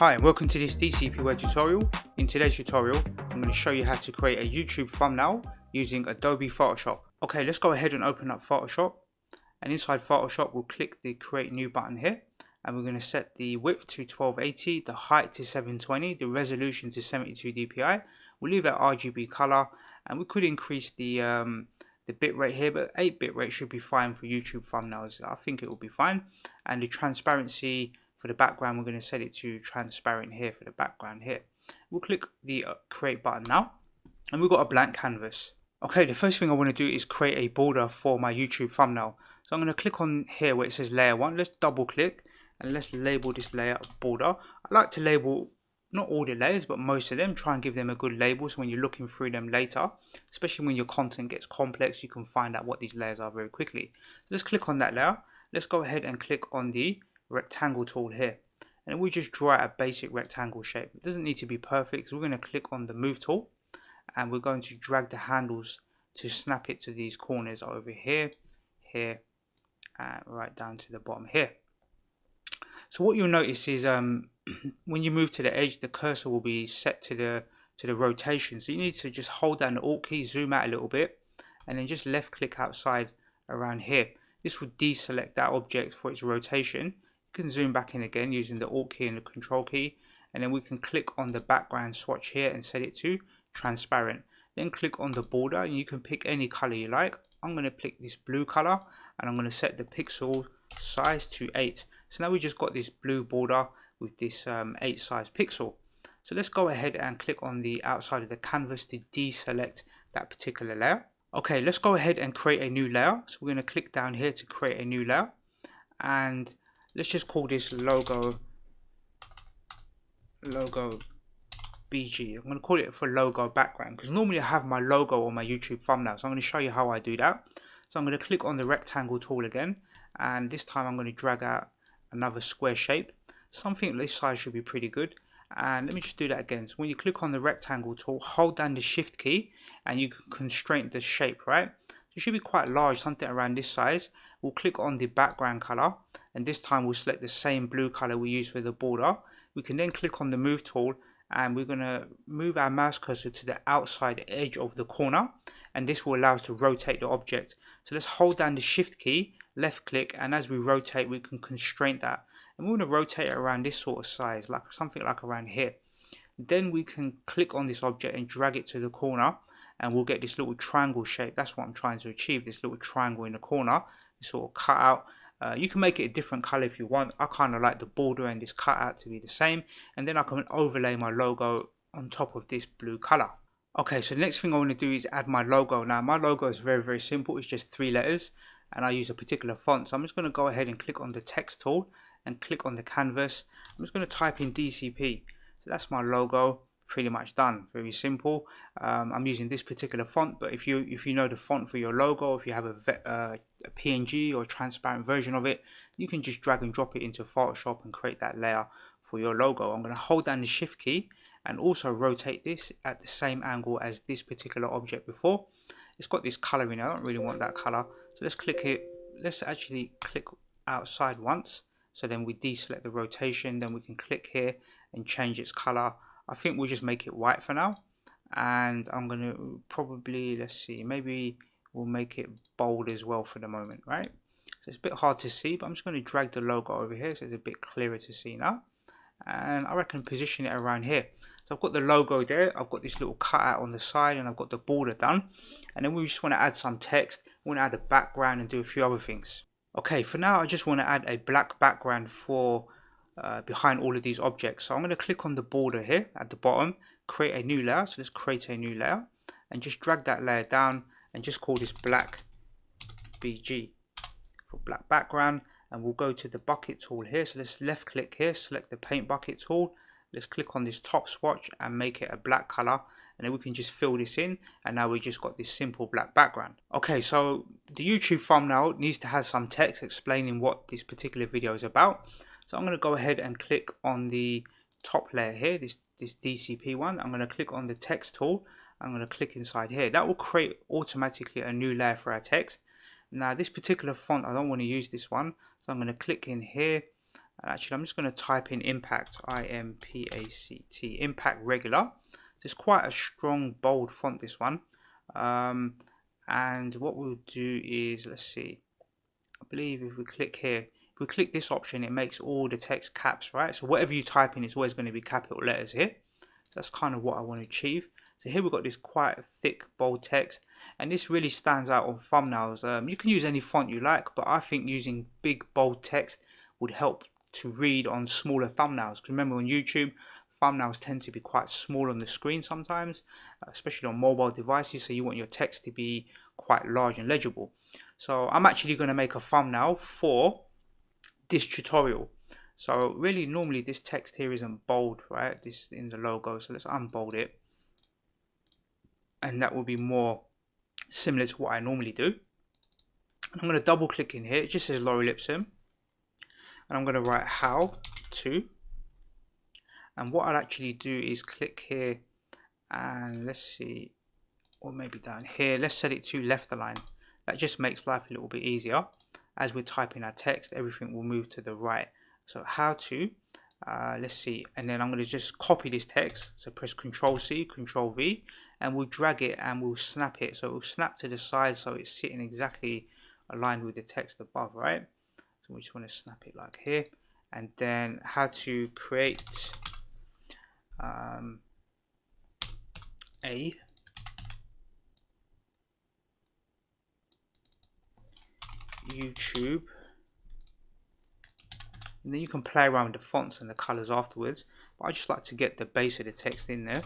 Hi and welcome to this DCP web tutorial. In today's tutorial I'm going to show you how to create a YouTube thumbnail using Adobe Photoshop. Okay, let's go ahead and open up Photoshop, and inside Photoshop we'll click the create new button here, and we're going to set the width to 1280, the height to 720, the resolution to 72 dpi. We'll leave it RGB color, and we could increase the bitrate here, but 8 bitrate should be fine for YouTube thumbnails. I think it will be fine. And the transparency for the background, we're going to set it to transparent here for the background here. We'll click the create button now, and we've got a blank canvas. Okay, the first thing I want to do is create a border for my YouTube thumbnail. So I'm going to click on here where it says layer 1. Let's double click and let's label this layer border. I like to label not all the layers but most of them, try and give them a good label so when you're looking through them later, especially when your content gets complex, you can find out what these layers are very quickly. So let's click on that layer. Let's go ahead and click on the rectangle tool here, and we just draw out a basic rectangle shape. It doesn't need to be perfect, so we're going to click on the move tool and we're going to drag the handles to snap it to these corners over here, here, and right down to the bottom here. So what you'll notice is when you move to the edge, the cursor will be set to the rotation. So you need to just hold down the Alt key, zoom out a little bit, and then just left click outside around here. This will deselect that object for its rotation. You can zoom back in again using the Alt key and the Control key, and then we can click on the background swatch here and set it to transparent. Then click on the border and you can pick any color you like. I'm going to pick this blue color and I'm going to set the pixel size to 8. So now we just got this blue border with this 8 size pixel. So let's go ahead and click on the outside of the canvas to deselect that particular layer. Okay, let's go ahead and create a new layer. So we're going to click down here to create a new layer, and let's just call this logo BG. I'm going to call it for logo background because normally I have my logo on my YouTube thumbnail. So I'm going to show you how I do that. So I'm going to click on the rectangle tool again, and this time I'm going to drag out another square shape. Something this size should be pretty good. And let me just do that again. So when you click on the rectangle tool, hold down the shift key and you can constrain the shape, right? So it should be quite large, something around this size. We'll click on the background color, and this time we'll select the same blue color we used for the border. We can then click on the move tool and we're going to move our mouse cursor to the outside edge of the corner, and this will allow us to rotate the object. So let's hold down the shift key, left click, and as we rotate we can constrain that, and we're going to rotate it around this sort of size, like something like around here. Then we can click on this object and drag it to the corner, and we'll get this little triangle shape. That's what I'm trying to achieve, this little triangle in the corner, this sort of cutout. You can make it a different color if you want. I kind of like the border and this cutout to be the same, and then I can overlay my logo on top of this blue color. Okay, so the next thing I want to do is add my logo. Now my logo is very simple. It's just 3 letters and I use a particular font. So I'm just going to go ahead and click on the text tool and click on the canvas. I'm just going to type in DCP. So that's my logo, pretty much done. Very simple. I'm using this particular font, but if you know the font for your logo, if you have a PNG or transparent version of it, you can just drag and drop it into Photoshop and create that layer for your logo. I'm going to hold down the shift key and also rotate this at the same angle as this particular object before. It's got this color in it. I don't really want that color, so let's click it. Let's actually click outside once, so then we deselect the rotation. Then we can click here and change its color. I think we'll just make it white for now, and I'm going to probably, let's see, maybe we'll make it bold as well for the moment, right? So it's a bit hard to see, but I'm just going to drag the logo over here so it's a bit clearer to see now, and I reckon position it around here. So I've got the logo there, I've got this little cutout on the side, and I've got the border done, and then we just want to add some text. We want to add a background and do a few other things. Okay, for now I just want to add a black background for behind all of these objects. So I'm going to click on the border here at the bottom, create a new layer. So let's create a new layer and just drag that layer down and just call this black BG for black background, and we'll go to the bucket tool here. So let's left click here, select the paint bucket tool, let's click on this top swatch and make it a black color, and then we can just fill this in, and now we just got this simple black background. Okay, so the YouTube thumbnail needs to have some text explaining what this particular video is about. So I'm going to go ahead and click on the top layer here, this DCP one. I'm going to click on the text tool. I'm going to click inside here. That will create automatically a new layer for our text. Now this particular font, I don't want to use this one, so I'm going to click in here. And actually, I'm just going to type in impact, I-M-P-A-C-T, impact regular. It's quite a strong, bold font, this one. And what we'll do is, let's see, I believe if we click here, if we click this option, it makes all the text caps, right? So whatever you type in, it's always going to be capital letters here. So that's kind of what I want to achieve. So here we've got this quite thick, bold text, and this really stands out on thumbnails. You can use any font you like, but I think using big, bold text would help to read on smaller thumbnails. Because remember, on YouTube, thumbnails tend to be quite small on the screen sometimes, especially on mobile devices, so you want your text to be quite large and legible. So I'm actually going to make a thumbnail for this tutorial. So really, normally this text here isn't bold, right? This in the logo, so let's unbold it, and that will be more similar to what I normally do. I'm going to double click in here. It just says Laurie Lipson, and I'm going to write how to. And what I'll actually do is click here, and let's see, or maybe down here, let's set it to left align. That just makes life a little bit easier. As we're typing our text, everything will move to the right. So how to, let's see, and then I'm going to just copy this text. So press Control C, Control V, and we'll drag it and we'll snap it. So it will snap to the side so it's sitting exactly aligned with the text above, right? So we just want to snap it like here. And then how to create a YouTube, and then you can play around with the fonts and the colors afterwards, but I just like to get the base of the text in there.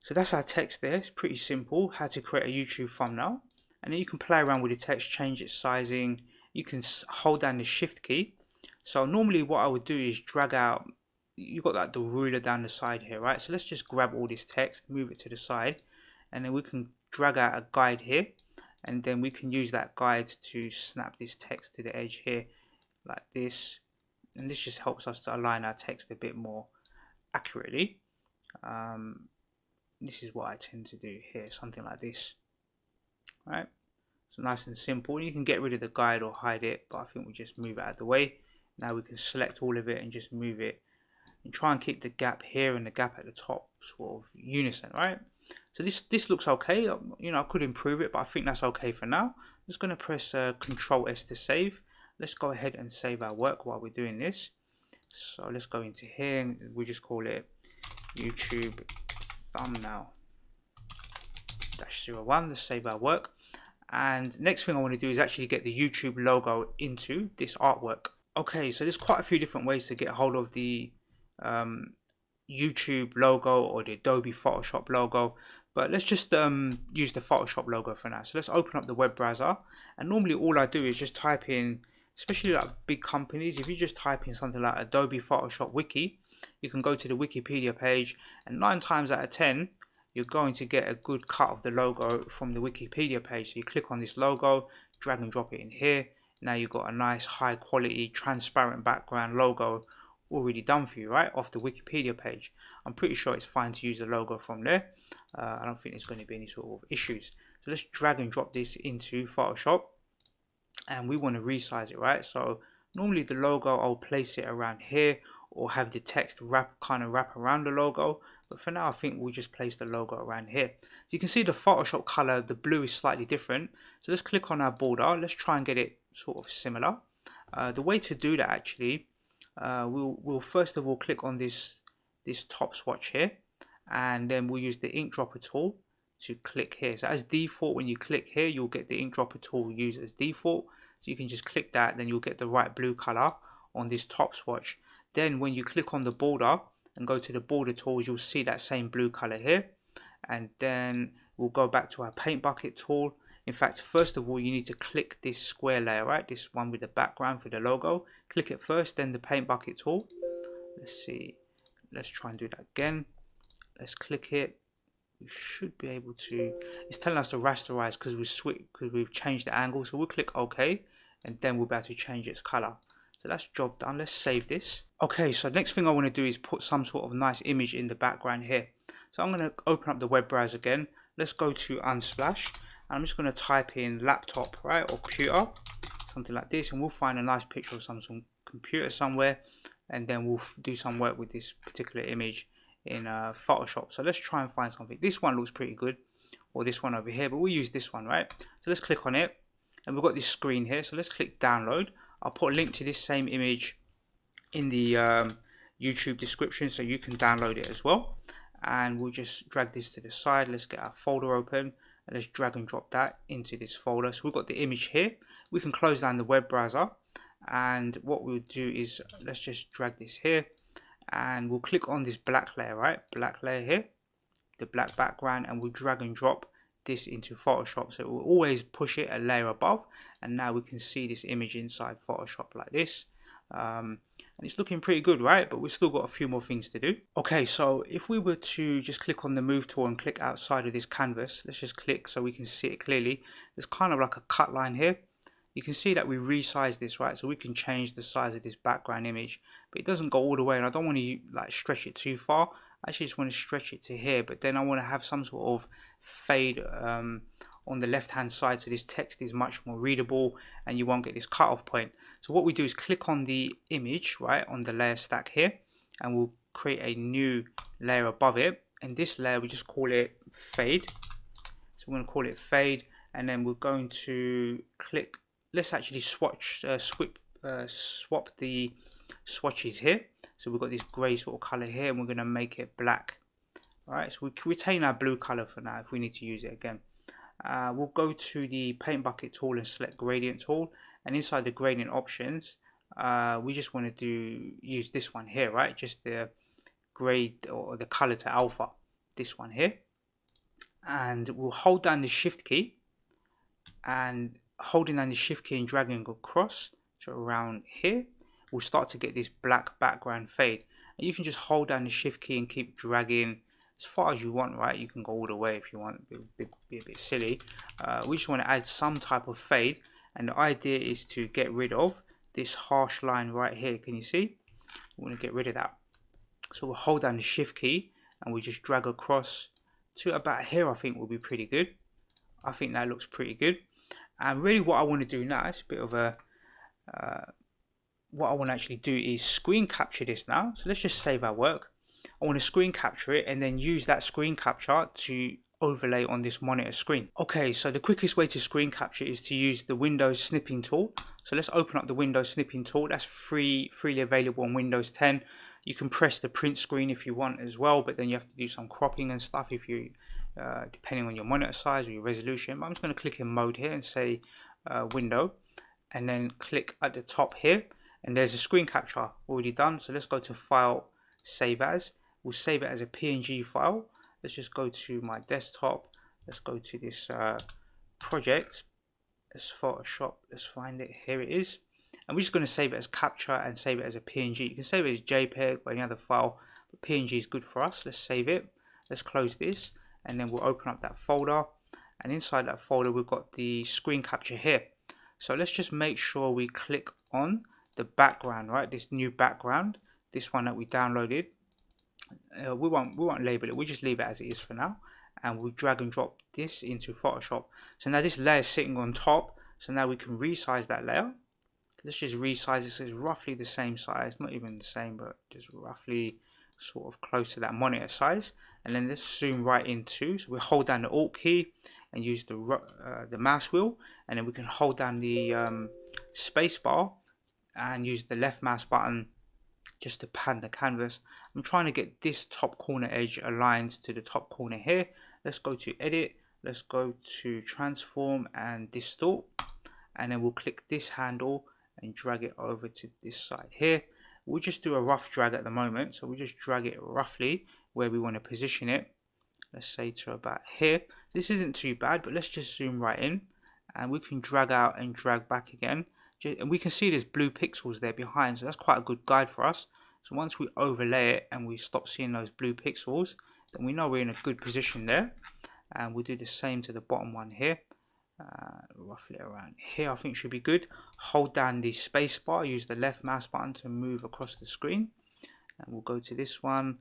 So that's our text there. It's pretty simple, how to create a YouTube thumbnail. And then you can play around with the text, change its sizing. You can hold down the shift key. So normally what I would do is drag out, you've got like the ruler down the side here, right? So let's just grab all this text, move it to the side, and then we can drag out a guide here, and then we can use that guide to snap this text to the edge here like this, and this just helps us to align our text a bit more accurately. This is what I tend to do here, something like this, right? So nice and simple. You can get rid of the guide or hide it, but I think we just move it out of the way. Now we can select all of it and just move it, and try and keep the gap here and the gap at the top sort of unison, right? So this looks okay. You know, I could improve it, but I think that's okay for now. I'm just going to press Control S to save. Let's go ahead and save our work while we're doing this. So let's go into here, and we just call it YouTube thumbnail -01. Let's save our work. And next thing I want to do is actually get the YouTube logo into this artwork. Okay, so there's quite a few different ways to get hold of the YouTube logo or the Adobe Photoshop logo, but let's just use the Photoshop logo for now. So let's open up the web browser, and normally all I do is just type in, especially like big companies, if you just type in something like Adobe Photoshop Wiki, you can go to the Wikipedia page, and 9 times out of 10 you're going to get a good cut of the logo from the Wikipedia page. So you click on this logo, drag and drop it in here. Now you've got a nice high quality transparent background logo already done for you, right, off the Wikipedia page. I'm pretty sure it's fine to use the logo from there. I don't think there's going to be any sort of issues. So let's drag and drop this into Photoshop, and we want to resize it, right? So normally the logo, I'll place it around here, or have the text kind of wrap around the logo, but for now I think we'll just place the logo around here. So you can see the Photoshop color, the blue is slightly different. So let's click on our border. Let's try and get it sort of similar. The way to do that actually, we'll first of all click on this top swatch here, and then we'll use the ink dropper tool to click here. So as default, when you click here, you'll get the ink dropper tool used as default. So you can just click that, then you'll get the right blue color on this top swatch. Then when you click on the border and go to the border tools, you'll see that same blue color here. And then we'll go back to our paint bucket tool. In fact, first of all, you need to click this square layer, right? This one with the background for the logo. Click it first, then the paint bucket tool. Let's see. Let's try and do that again. Let's click it. We should be able to. It's telling us to rasterize because we've changed the angle. So we'll click OK, and then we'll be able to change its color. So that's job done. Let's save this. Okay, so next thing I want to do is put some sort of nice image in the background here. So I'm going to open up the web browser again. Let's go to Unsplash. I'm just going to type in laptop, right, or computer, something like this, and we'll find a nice picture of some computer somewhere, and then we'll do some work with this particular image in Photoshop. So let's try and find something. This one looks pretty good, or this one over here, but we'll use this one, right? So let's click on it, and we've got this screen here. So let's click download. I'll put a link to this same image in the YouTube description so you can download it as well. And we'll just drag this to the side. Let's get our folder open, and let's drag and drop that into this folder. So we've got the image here. We can close down the web browser, and what we'll do is let's just drag this here, and we'll click on this black layer, right? Black layer here, the black background, and we'll drag and drop this into Photoshop. So it will always push it a layer above, and now we can see this image inside Photoshop like this. And it's looking pretty good, right? But we've still got a few more things to do. Okay, so if we were to just click on the move tool and click outside of this canvas, let's just click so we can see it clearly. There's kind of like a cut line here. You can see that we resized this, right? So we can change the size of this background image, but it doesn't go all the way, and I don't want to like stretch it too far. I actually just want to stretch it to here, but then I want to have some sort of fade on the left hand side, so this text is much more readable and you won't get this cutoff point. So what we do is click on the image, right, on the layer stack here, and we'll create a new layer above it, and this layer we just call it fade. So we're going to call it fade, and then we're going to click, let's actually swap the swatches here. So we've got this grey sort of color here, and we're going to make it black. Alright, so we can retain our blue color for now if we need to use it again. We'll go to the paint bucket tool and select gradient tool, and inside the gradient options we just want to use this one here, right? Just the grade or the color to alpha, this one here, and we'll hold down the shift key, and holding down the shift key and dragging across to around here, we'll start to get this black background fade. And you can just hold down the shift key and keep dragging as far as you want, right? You can go all the way if you want. Be a bit silly. We just want to add some type of fade, and the idea is to get rid of this harsh line right here. Can you see? We want to get rid of that. So we'll hold down the shift key and we just drag across to about here. I think will be pretty good. I think that looks pretty good. And really what I want to do now, it's a bit of a what I want to actually do is screen capture this now. So let's just save our work. I want to screen capture it and then use that screen capture to overlay on this monitor screen. Okay, so the quickest way to screen capture is to use the Windows snipping tool. So let's open up the Windows snipping tool. That's freely available on Windows 10. You can press the print screen if you want as well, but then you have to do some cropping and stuff if you depending on your monitor size or your resolution. But I'm just going to click in mode here and say window, and then click at the top here, and there's a screen capture already done. So let's go to file, save as. We'll save it as a PNG file. Let's just go to my desktop. Let's go to this project. Let's Photoshop. Let's find it. Here it is. And we're just going to save it as capture and save it as a PNG. You can save it as JPEG or any other file, but PNG is good for us. Let's save it. Let's close this, and then we'll open up that folder. And inside that folder, we've got the screen capture here. So let's just make sure we click on the background, right? This new background, this one that we downloaded. We won't label it. We'll just leave it as it is for now, and we'll drag and drop this into Photoshop. So now this layer is sitting on top. So now we can resize that layer. Let's just resize this. It's roughly the same size, not even the same, but just roughly sort of close to that monitor size. And then let's zoom right into. So we hold down the Alt key and use the mouse wheel, and then we can hold down the space bar and use the left mouse button just to pan the canvas. I'm trying to get this top corner edge aligned to the top corner here. Let's go to edit, let's go to transform and distort, and then we'll click this handle and drag it over to this side here. We'll just do a rough drag at the moment, so we'll just drag it roughly where we want to position it. Let's say to about here. This isn't too bad, but let's just zoom right in, and we can drag out and drag back again. And we can see there's blue pixels there behind, so that's quite a good guide for us. So once we overlay it and we stop seeing those blue pixels, then we know we're in a good position there. And we'll do the same to the bottom one here, roughly around here. I think should be good. Hold down the space bar, use the left mouse button to move across the screen, and we'll go to this one,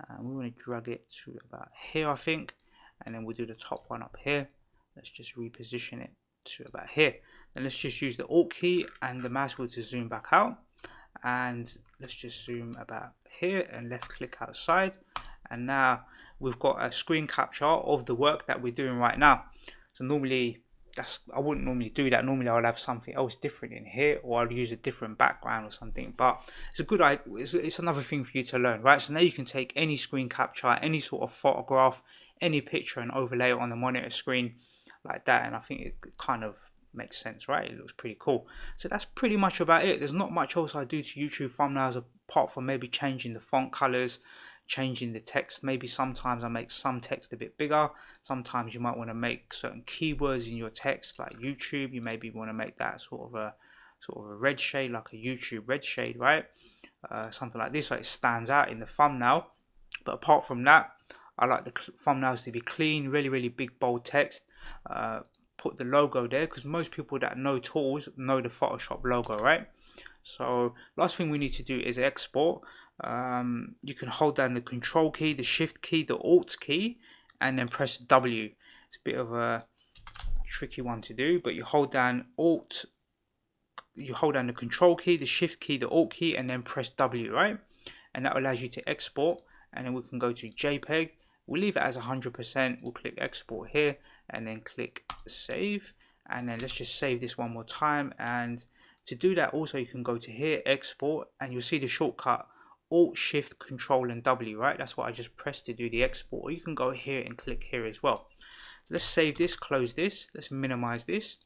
and we want to drag it to about here, I think, and then we'll do the top one up here. Let's just reposition it to about here. Then let's just use the Alt key and the mouse wheel to zoom back out, and let's just zoom about here and left click outside, and now we've got a screen capture of the work that we're doing right now. So normally I wouldn't normally do that. Normally I'll have something else different in here, or I'll use a different background or something, but it's a good idea. It's another thing for you to learn, right? So now you can take any screen capture, any sort of photograph, any picture, and overlay it on the monitor screen like that, and I think it kind of makes sense, right? It looks pretty cool. So that's pretty much about it. There's not much else I do to YouTube thumbnails apart from maybe changing the font colors, changing the text. Maybe sometimes I make some text a bit bigger. Sometimes you might want to make certain keywords in your text, like YouTube. You maybe want to make that sort of a red shade, like a YouTube red shade, right? Something like this, so it stands out in the thumbnail. But apart from that, I like the thumbnails to be clean, really, really big, bold text. Put the logo there, because most people that know tools know the Photoshop logo, right? So last thing we need to do is export. You can hold down the Control key, the Shift key, the Alt key, and then press W. It's a bit of a tricky one to do, but you hold down the Control key, the Shift key, the Alt key, and then press W, right? And that allows you to export. And then we can go to JPEG. We'll leave it as 100%. We'll click export here and then click save. And then let's just save this one more time. And to do that, also you can go to here, export, and you'll see the shortcut Alt, Shift, Control, and W, right? That's what I just pressed to do the export. Or you can go here and click here as well. Let's save this, close this. Let's minimize this.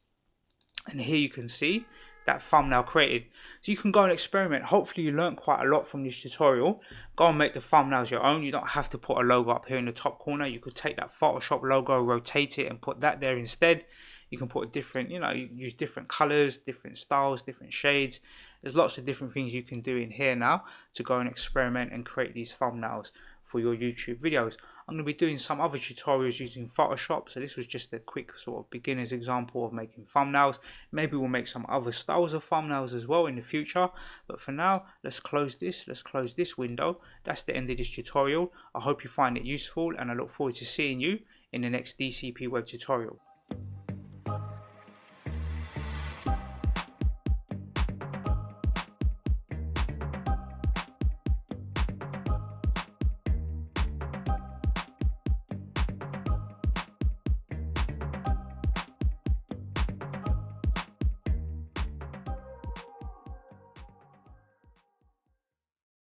And here you can see that thumbnail created. So you can go and experiment. Hopefully you learned quite a lot from this tutorial. Go and make the thumbnails your own. You don't have to put a logo up here in the top corner. You could take that Photoshop logo, rotate it, and put that there instead. You can put different, you use different colors, different styles, different shades. There's lots of different things you can do in here now to go and experiment and create these thumbnails for your YouTube videos. I'm going to be doing some other tutorials using Photoshop, so this was just a quick sort of beginner's example of making thumbnails. Maybe we'll make some other styles of thumbnails as well in the future, but for now, let's close this window. That's the end of this tutorial. I hope you find it useful, and I look forward to seeing you in the next DCP web tutorial.